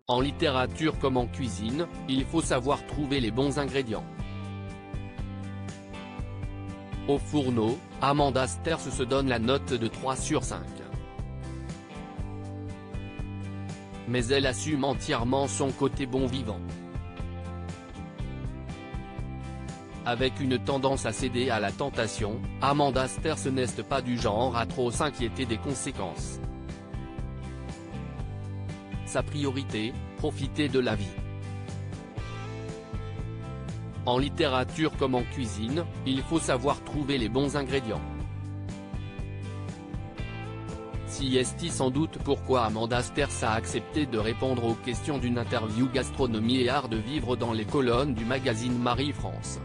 En littérature comme en cuisine, il faut savoir trouver les bons ingrédients. Au Fourneau, Amanda Sters se donne la note de 3 sur 5. Mais elle assume entièrement son côté bon vivant. Avec une tendance à céder à la tentation, Amanda Sters n'est pas du genre à trop s'inquiéter des conséquences. Sa priorité, profiter de la vie. En littérature comme en cuisine, il faut savoir trouver les bons ingrédients. Si est sans doute pourquoi Amanda Sters a accepté de répondre aux questions d'une interview Gastronomie et art de vivre dans les colonnes du magazine Marie-France.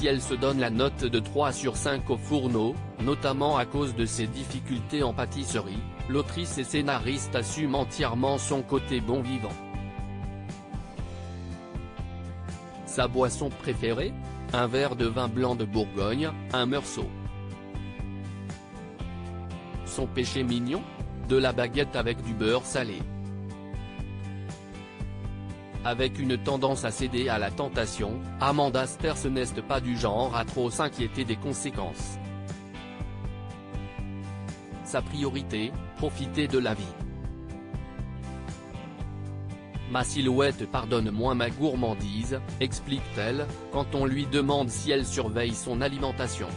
Si elle se donne la note de 3 sur 5 au Fourneau, notamment à cause de ses difficultés en pâtisserie, l'autrice et scénariste assume entièrement son côté bon vivant. Sa boisson préférée ? Un verre de vin blanc de Bourgogne, un meursault. Son péché mignon ? De la baguette avec du beurre salé. Avec une tendance à céder à la tentation, Amanda Sters n'est pas du genre à trop s'inquiéter des conséquences. Sa priorité, profiter de la vie. Ma silhouette pardonne moins ma gourmandise, explique-t-elle, quand on lui demande si elle surveille son alimentation.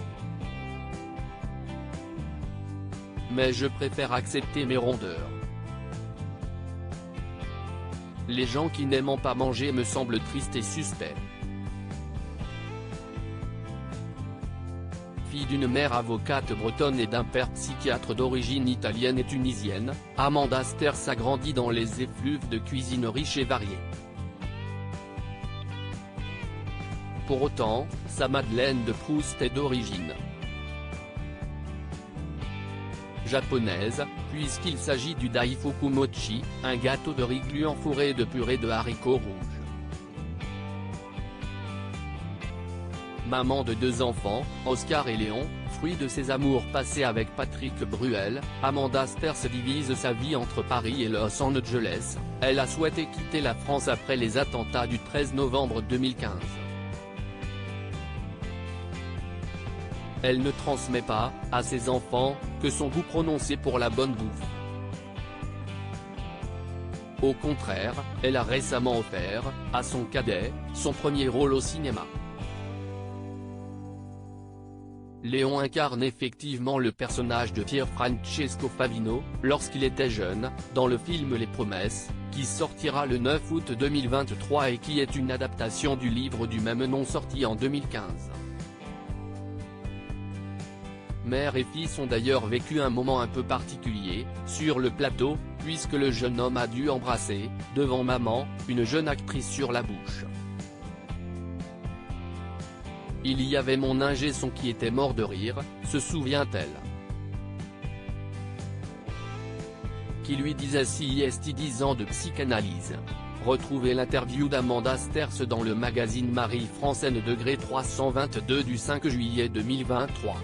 Mais je préfère accepter mes rondeurs. Les gens qui n'aiment pas manger me semblent tristes et suspects. Fille d'une mère avocate bretonne et d'un père psychiatre d'origine italienne et tunisienne, Amanda Sters a grandi dans les effluves de cuisine riche et variée. Pour autant, sa Madeleine de Proust est d'origine japonaise, puisqu'il s'agit du daifuku mochi, un gâteau de riz glu enfourré de purée de haricots rouges. Maman de 2 enfants, Oscar et Léon, fruit de ses amours passés avec Patrick Bruel, Amanda Sters divise sa vie entre Paris et Los Angeles. Elle a souhaité quitter la France après les attentats du 13 novembre 2015. Elle ne transmet pas, à ses enfants, que son goût prononcé pour la bonne bouffe. Au contraire, elle a récemment offert, à son cadet, son premier rôle au cinéma. Léon incarne effectivement le personnage de Pier Francesco Favino, lorsqu'il était jeune, dans le film Les Promesses, qui sortira le 9 août 2023 et qui est une adaptation du livre du même nom sorti en 2015. Mère et fils ont d'ailleurs vécu un moment un peu particulier, sur le plateau, puisque le jeune homme a dû embrasser, devant maman, une jeune actrice sur la bouche. Il y avait mon ingé son qui était mort de rire, se souvient-elle. Qui lui disait si est 10 ans de psychanalyse. Retrouvez l'interview d'Amanda Sters dans le magazine Marie-France N°322 du 5 juillet 2023.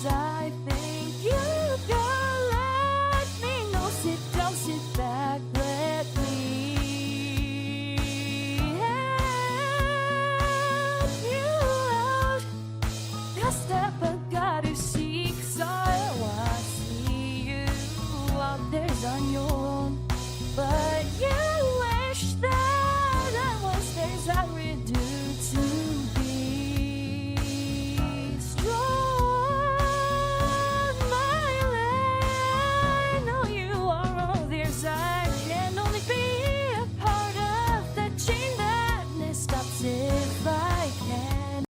I think you can let me know. Sit down, sit back, let me help you out. The step I gotta seek, so I see you out there's on your